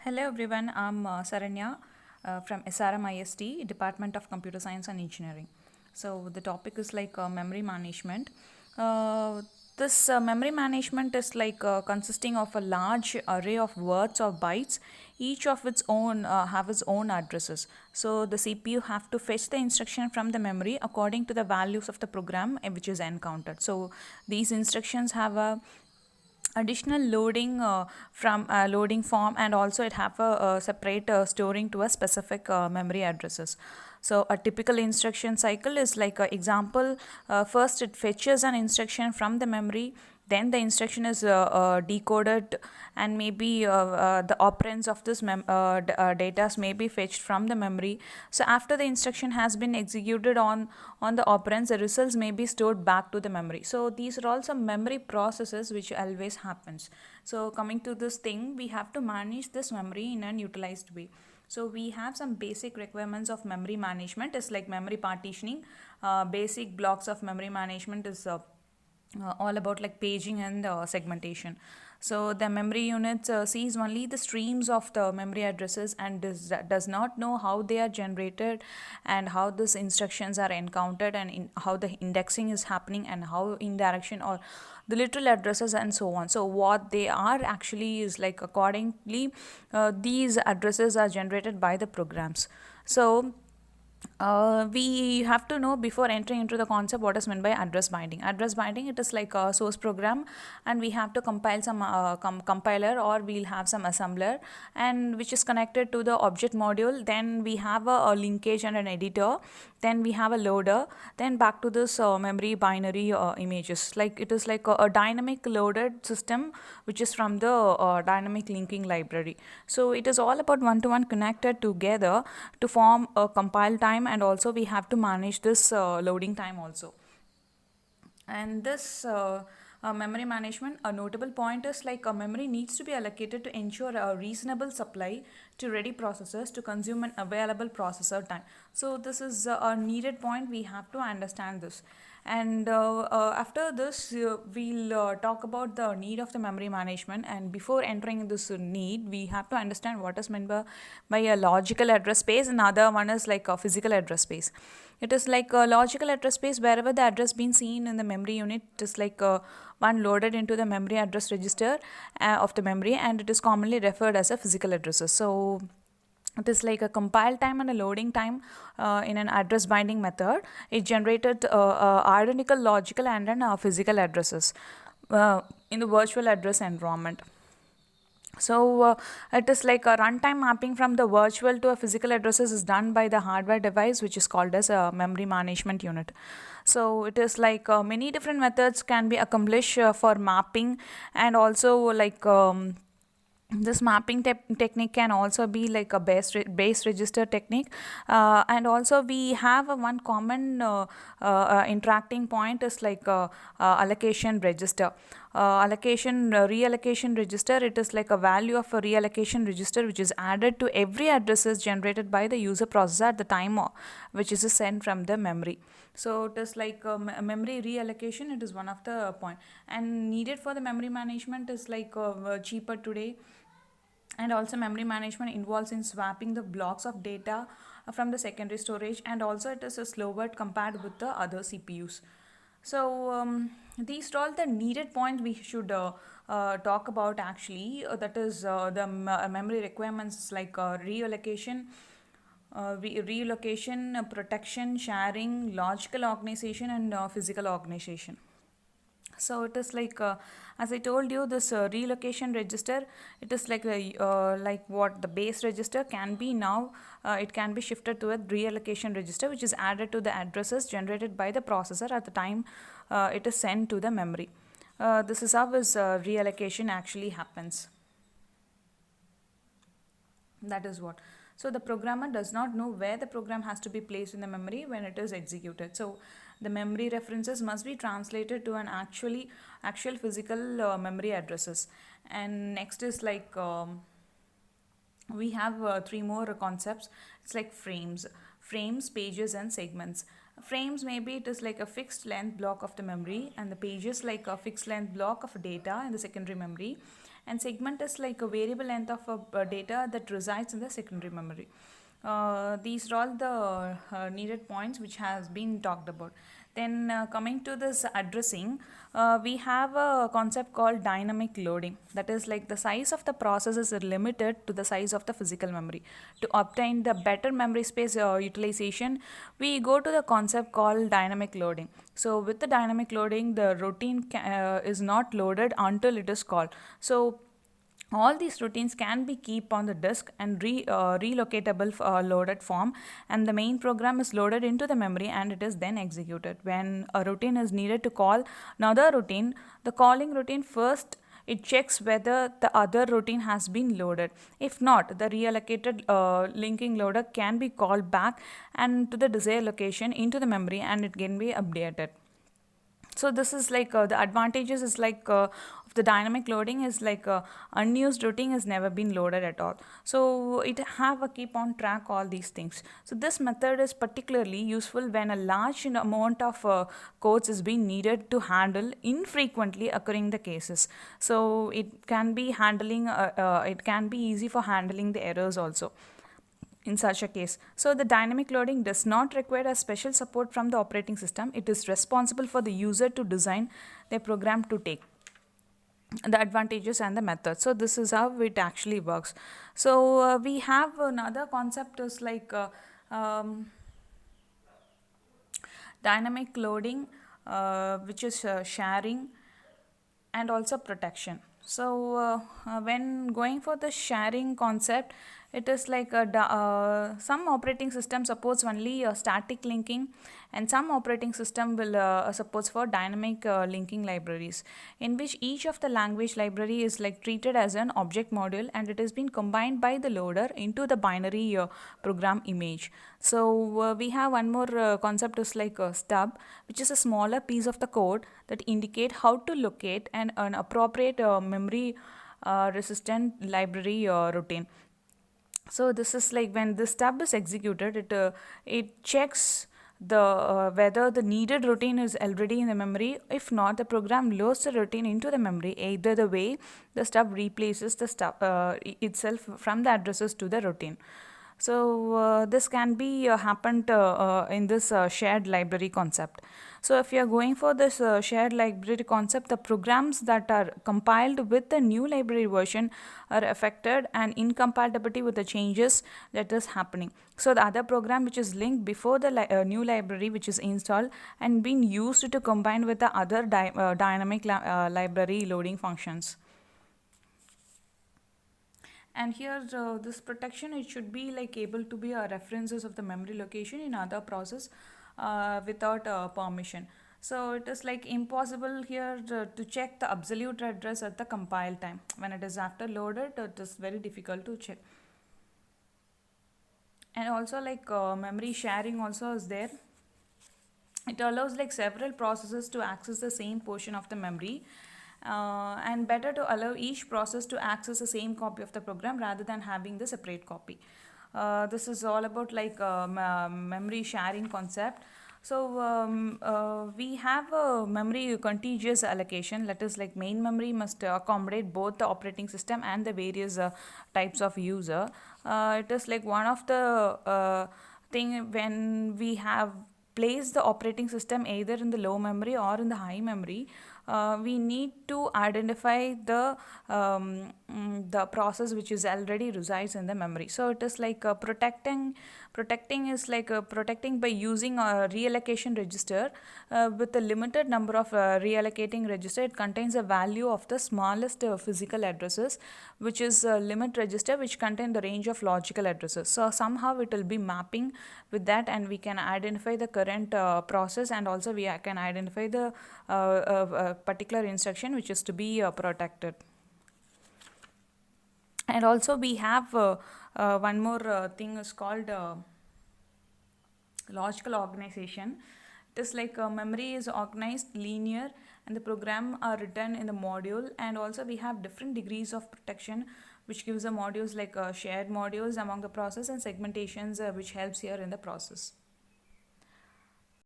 Hello everyone, I'm Saranya from SRM IST, Department of Computer Science and Engineering. So the topic is memory management. This memory management is consisting of a large array of words or bytes, each of its own have its own addresses. So the CPU have to fetch the instruction from the memory according to the values of the program which is encountered. So these instructions have a additional loading from loading form, and also it have a separate storing to a specific memory addresses. So a typical instruction cycle is like a example. First it fetches an instruction from the memory, then the instruction is decoded, and maybe the operands of this data may be fetched from the memory. So after the instruction has been executed on the operands, the results may be stored back to the memory. So these are all some memory processes which always happens. So coming to this thing, we have to manage this memory in an utilized way. So we have some basic requirements of memory management is like memory partitioning. Basic blocks of memory management is all about like paging and segmentation. So the memory unit sees only the streams of the memory addresses and does not know how they are generated and how these instructions are encountered, and how the indexing is happening, and how indirection or the literal addresses and so on. So what they are actually is like accordingly these addresses are generated by the programs. So we have to know before entering into the concept what is meant by address binding. Address binding, it is like a source program, and we have to compile some compiler, or we'll have some assembler, and which is connected to the object module. Then we have a linkage and an editor. Then we have a loader. Then back to this memory binary images. Like it is like a dynamic loaded system, which is from the dynamic linking library. So it is all about one-to-one connected together to form a compile time, and also we have to manage this loading time also. And this memory management, a notable point is like a memory needs to be allocated to ensure a reasonable supply to ready processors to consume an available processor time. So this is a needed point, we have to understand this. And after this we'll talk about the need of the memory management. And before entering this need, we have to understand what is meant by a logical address space, and other one is like a physical address space. It is like a logical address space wherever the address being seen in the memory unit. It is like one loaded into the memory address register of the memory, and it is commonly referred as a physical addresses. So it is like a compile time and a loading time in an address binding method. It generated identical logical and then physical addresses in the virtual address environment. So it is like a runtime mapping from the virtual to a physical addresses is done by the hardware device, which is called as a memory management unit. So it is like many different methods can be accomplished for mapping, and also like this mapping technique can also be like a base register technique. And also we have a one common interacting point is like allocation register. Reallocation register, it is like a value of a reallocation register which is added to every addresses generated by the user processor at the time which is sent from the memory. So it is like memory reallocation, it is one of the point, and needed for the memory management is like cheaper today. And also memory management involves in swapping the blocks of data from the secondary storage, and also it is a slower compared with the other CPUs. So these are all the needed points we should talk about actually. That is the memory requirements like relocation, protection, sharing, logical organization, and physical organization. So it is like as I told you, this relocation register, it is like what the base register can be now. It can be shifted to a reallocation register, which is added to the addresses generated by the processor at the time it is sent to the memory. This is how this reallocation actually happens. That is what. So the programmer does not know where the program has to be placed in the memory when it is executed. So the memory references must be translated to an actual physical memory addresses. And next is like we have three more concepts. It's like frames, pages, and segments. Frames, maybe it is like a fixed length block of the memory, and the pages like a fixed length block of data in the secondary memory. and segment is like a variable length of data that resides in the secondary memory. These are all the needed points which has been talked about. Then coming to this addressing, we have a concept called dynamic loading. That is like the size of the process is limited to the size of the physical memory. To obtain the better memory space utilization, we go to the concept called dynamic loading. So with the dynamic loading, the routine is not loaded until it is called. So all these routines can be kept on the disk and relocatable loaded form, and the main program is loaded into the memory and it is then executed. When a routine is needed to call another routine, the calling routine first it checks whether the other routine has been loaded. If not, the reallocated linking loader can be called back and to the desired location into the memory and it can be updated. So this is like the advantages is like of the dynamic loading is like unused routine has never been loaded at all. So it have a keep on track all these things. So this method is particularly useful when a large amount of codes is being needed to handle infrequently occurring the cases. So it can be handling it can be easy for handling the errors also in such a case. So the dynamic loading does not require a special support from the operating system. It is responsible for the user to design their program to take the advantages and the methods. So this is how it actually works. So we have another concept is like dynamic loading, which is sharing and also protection. So when going for the sharing concept, it is like some operating system supports only static linking, and some operating system will supports for dynamic linking libraries, in which each of the language library is like treated as an object module and it has been combined by the loader into the binary program image. So we have one more concept is like a stub, which is a smaller piece of the code that indicate how to locate an appropriate memory resistant library routine. So this is like when this stub is executed, it checks the whether the needed routine is already in the memory. If not, the program loads the routine into the memory, either the way the stub replaces the stub itself from the addresses to the routine. So this can be happened in this shared library concept. So if you are going for this shared library concept, the programs that are compiled with the new library version are affected and incompatibility with the changes that is happening. So the other program which is linked before the new library which is installed and being used to combine with the other dynamic library loading functions. And here this protection, it should be like able to be references of the memory location in other process without permission. So it is like impossible here to check the absolute address at the compile time. When it is after loaded, it is very difficult to check. And also like memory sharing also is there. It allows like several processes to access the same portion of the memory, and better to allow each process to access the same copy of the program rather than having the separate copy. This is all about like memory sharing concept. So we have a memory contiguous allocation. That is like main memory must accommodate both the operating system and the various types of user. It is like one of the thing when we have place the operating system either in the low memory or in the high memory, we need to identify the process which is already resides in the memory. So it is like protecting is like protecting by using a reallocation register with a limited number of reallocating register. It contains a value of the smallest physical addresses, which is a limit register which contain the range of logical addresses. So somehow it will be mapping with that, and we can identify the current process, and also we can identify the particular instruction which is to be protected. And also we have one more thing is called logical organization. It is like memory is organized linear and the program are written in the module, and also we have different degrees of protection which gives the modules like shared modules among the process and segmentations which helps here in the process.